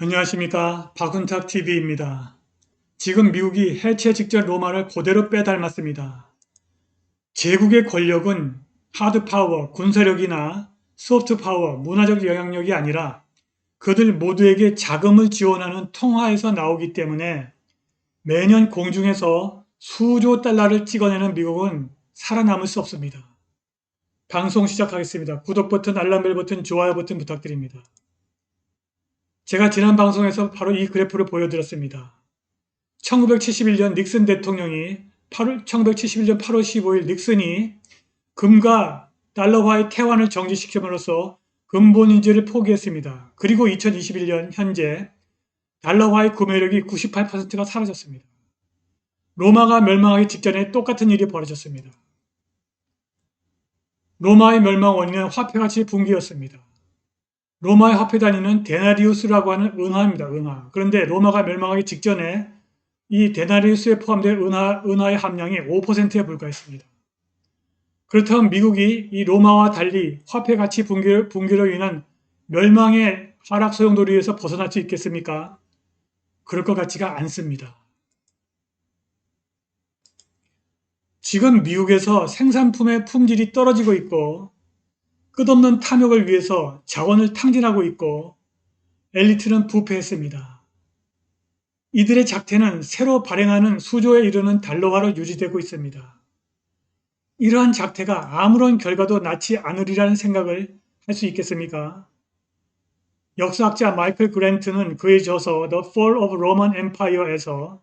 안녕하십니까. 박훈탁TV입니다. 지금 미국이 해체 직전 로마를 그대로 빼닮았습니다. 제국의 권력은 하드파워, 군사력이나 소프트파워, 문화적 영향력이 아니라 그들 모두에게 자금을 지원하는 통화에서 나오기 때문에 매년 공중에서 수조 달러를 찍어내는 미국은 살아남을 수 없습니다. 방송 시작하겠습니다. 구독 버튼, 알람벨 버튼, 좋아요 버튼 부탁드립니다. 제가 지난 방송에서 바로 이 그래프를 보여드렸습니다. 1971년 닉슨 대통령이 1971년 8월 15일 닉슨이 금과 달러화의 태환을 정지시킴으로써 근본인지를 포기했습니다. 그리고 2021년 현재 달러화의 구매력이 98%가 사라졌습니다. 로마가 멸망하기 직전에 똑같은 일이 벌어졌습니다. 로마의 멸망 원인은 화폐가치 붕괴였습니다. 로마의 화폐 단위는 데나리우스라고 하는 은화입니다. 은화. 그런데 로마가 멸망하기 직전에 이 데나리우스에 포함된 은하의 함량이 5%에 불과했습니다. 그렇다면 미국이 이 로마와 달리 화폐 가치 붕괴로 인한 멸망의 하락 소용돌이에서 벗어날 수 있겠습니까? 그럴 것 같지가 않습니다. 지금 미국에서 생산품의 품질이 떨어지고 있고 끝없는 탐욕을 위해서 자원을 탕진하고 있고 엘리트는 부패했습니다. 이들의 작태는 새로 발행하는 수조에 이르는 달러화로 유지되고 있습니다. 이러한 작태가 아무런 결과도 낳지 않으리라는 생각을 할 수 있겠습니까? 역사학자 마이클 그랜트는 그의 저서 The Fall of Roman Empire에서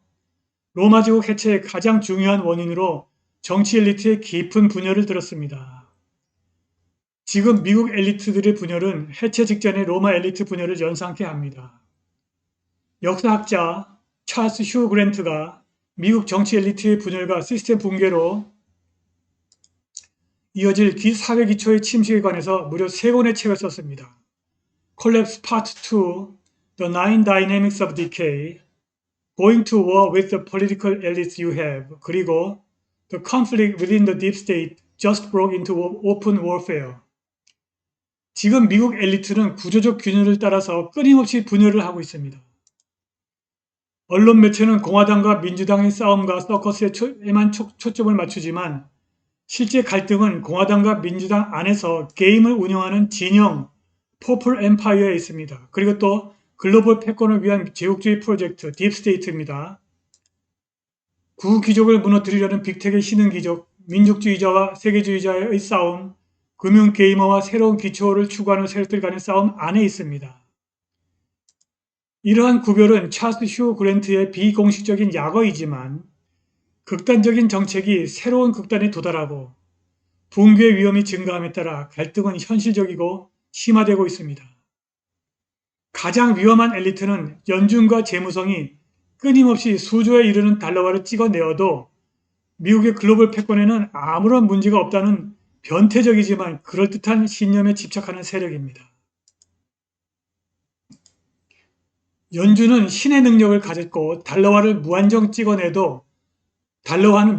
로마 제국 해체의 가장 중요한 원인으로 정치 엘리트의 깊은 분열을 들었습니다. 지금 미국 엘리트들의 분열은 해체 직전의 로마 엘리트 분열을 연상케 합니다. 역사학자 찰스 휴 그랜트가 미국 정치 엘리트의 분열과 시스템 붕괴로 이어질 사회 기초의 침식에 관해서 무려 3권의 책을 썼습니다. Collapse Part 2, The Nine Dynamics of Decay, Going to War with the Political Elites You Have, 그리고 The Conflict Within the Deep State Just Broke into Open Warfare. 지금 미국 엘리트는 구조적 균열을 따라서 끊임없이 분열을 하고 있습니다. 언론 매체는 공화당과 민주당의 싸움과 서커스에만 초점을 맞추지만 실제 갈등은 공화당과 민주당 안에서 게임을 운영하는 진영 퍼플 엠파이어에 있습니다. 그리고 또 글로벌 패권을 위한 제국주의 프로젝트 딥스테이트입니다. 구귀족을 무너뜨리려는 빅텍의 신흥 귀족, 민족주의자와 세계주의자의 싸움, 금융게이머와 새로운 기초를 추구하는 세력들 간의 싸움 안에 있습니다. 이러한 구별은 찰스 휴 그랜트의 비공식적인 약어이지만 극단적인 정책이 새로운 극단에 도달하고 붕괴 위험이 증가함에 따라 갈등은 현실적이고 심화되고 있습니다. 가장 위험한 엘리트는 연준과 재무성이 끊임없이 수조에 이르는 달러화를 찍어내어도 미국의 글로벌 패권에는 아무런 문제가 없다는 변태적이지만 그럴듯한 신념에 집착하는 세력입니다. 연준은 신의 능력을 가졌고 달러화를 무한정 찍어내도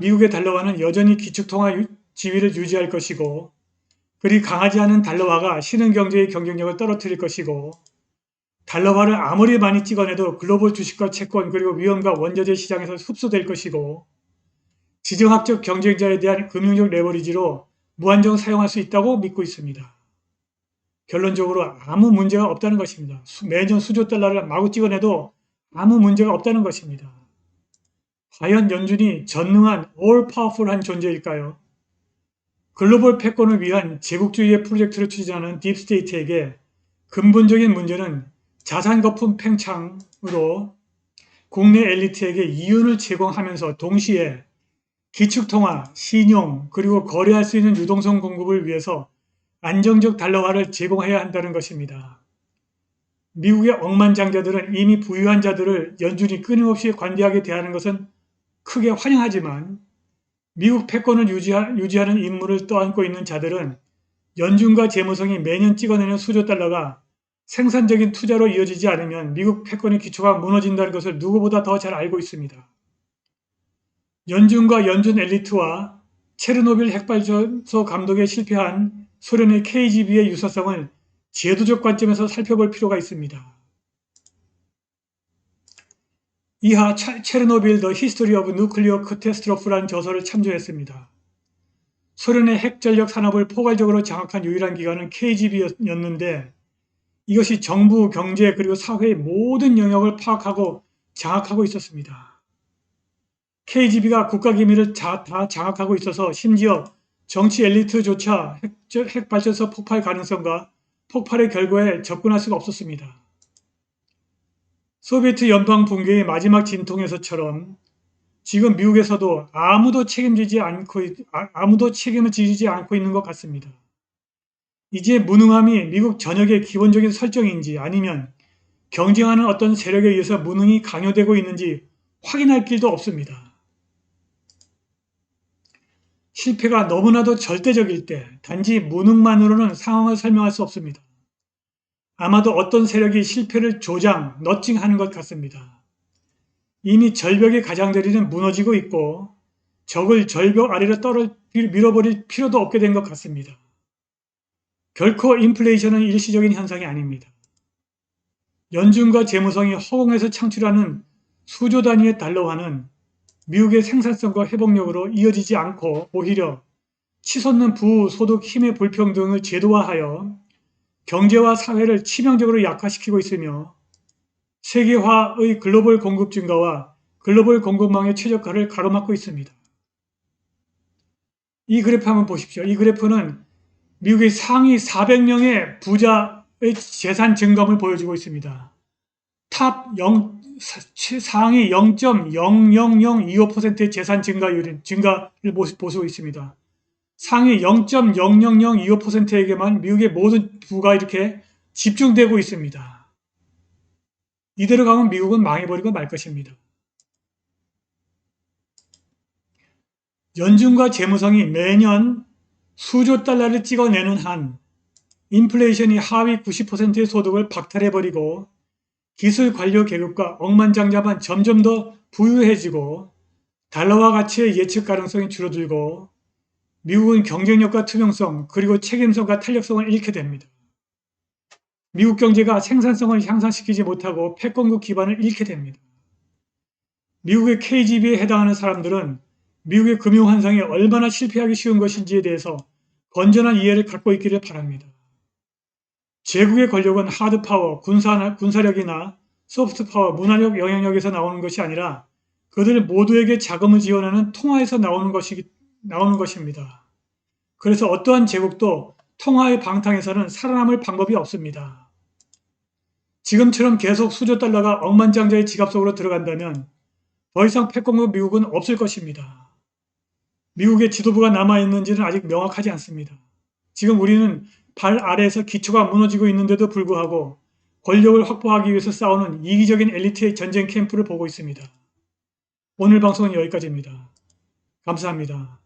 미국의 달러화는 여전히 기축통화 지위를 유지할 것이고 그리 강하지 않은 달러화가 신흥 경제의 경쟁력을 떨어뜨릴 것이고 달러화를 아무리 많이 찍어내도 글로벌 주식과 채권 그리고 위험과 원자재 시장에서 흡수될 것이고 지정학적 경쟁자에 대한 금융적 레버리지로 무한정 사용할 수 있다고 믿고 있습니다. 결론적으로 아무 문제가 없다는 것입니다. 매년 수조 달러를 마구 찍어내도 아무 문제가 없다는 것입니다. 과연 연준이 전능한 all powerful한 존재일까요? 글로벌 패권을 위한 제국주의의 프로젝트를 추진하는 딥스테이트에게 근본적인 문제는 자산 거품 팽창으로 국내 엘리트에게 이윤을 제공하면서 동시에 기축통화, 신용, 그리고 거래할 수 있는 유동성 공급을 위해서 안정적 달러화를 제공해야 한다는 것입니다. 미국의 억만장자들은 이미 부유한 자들을 연준이 끊임없이 관대하게 대하는 것은 크게 환영하지만 미국 패권을 유지하는 임무를 떠안고 있는 자들은 연준과 재무성이 매년 찍어내는 수조 달러가 생산적인 투자로 이어지지 않으면 미국 패권의 기초가 무너진다는 것을 누구보다 더 잘 알고 있습니다. 연준과 연준 엘리트와 체르노빌 핵발전소 감독에 실패한 소련의 KGB의 유사성을 제도적 관점에서 살펴볼 필요가 있습니다. 이하 체르노빌 더 히스토리 오브 누클리어 카타스트로프라는 저서를 참조했습니다. 소련의 핵전력 산업을 포괄적으로 장악한 유일한 기관은 KGB였는데 이것이 정부, 경제 그리고 사회의 모든 영역을 파악하고 장악하고 있었습니다. KGB가 국가기밀을 다 장악하고 있어서 심지어 정치 엘리트조차 핵발전소 폭발 가능성과 폭발의 결과에 접근할 수가 없었습니다. 소비에트 연방 붕괴의 마지막 진통에서처럼 지금 미국에서도 아무도 책임을 지지 않고 있는 것 같습니다. 이제 무능함이 미국 전역의 기본적인 설정인지 아니면 경쟁하는 어떤 세력에 의해서 무능이 강요되고 있는지 확인할 길도 없습니다. 실패가 너무나도 절대적일 때 단지 무능만으로는 상황을 설명할 수 없습니다. 아마도 어떤 세력이 실패를 너칭하는 것 같습니다. 이미 절벽의 가장자리는 무너지고 있고 적을 절벽 아래로 밀어버릴 필요도 없게 된 것 같습니다. 결코 인플레이션은 일시적인 현상이 아닙니다. 연준과 재무성이 허공에서 창출하는 수조 단위의 달러화는 미국의 생산성과 회복력으로 이어지지 않고 오히려 치솟는 부소득 힘의 불평등을 제도화하여 경제와 사회를 치명적으로 약화시키고 있으며 세계화의 글로벌 공급 증가와 글로벌 공급망의 최적화를 가로막고 있습니다. 이 그래프 한번 보십시오. 이 그래프는 미국의 상위 400명의 부자의 재산 증감을 보여주고 있습니다. 상위 0.00025%의 재산 증가를 보시고 있습니다. 상위 0.00025%에게만 미국의 모든 부가 이렇게 집중되고 있습니다. 이대로 가면 미국은 망해버리고 말 것입니다. 연준과 재무성이 매년 수조 달러를 찍어내는 한 인플레이션이 하위 90%의 소득을 박탈해버리고 기술 관료 계급과 억만장자만 점점 더 부유해지고 달러화 가치의 예측 가능성이 줄어들고 미국은 경쟁력과 투명성 그리고 책임성과 탄력성을 잃게 됩니다. 미국 경제가 생산성을 향상시키지 못하고 패권국 기반을 잃게 됩니다. 미국의 KGB에 해당하는 사람들은 미국의 금융 환상이 얼마나 실패하기 쉬운 것인지에 대해서 건전한 이해를 갖고 있기를 바랍니다. 제국의 권력은 하드파워, 군사력이나 소프트파워, 문화력, 영향력에서 나오는 것이 아니라 그들 모두에게 자금을 지원하는 통화에서 나오는 것입니다. 그래서 어떠한 제국도 통화의 방탕에서는 살아남을 방법이 없습니다. 지금처럼 계속 수조 달러가 억만장자의 지갑 속으로 들어간다면 더 이상 패권국 미국은 없을 것입니다. 미국의 지도부가 남아있는지는 아직 명확하지 않습니다. 지금 우리는 발 아래에서 기초가 무너지고 있는데도 불구하고 권력을 확보하기 위해서 싸우는 이기적인 엘리트의 전쟁 캠프를 보고 있습니다. 오늘 방송은 여기까지입니다. 감사합니다.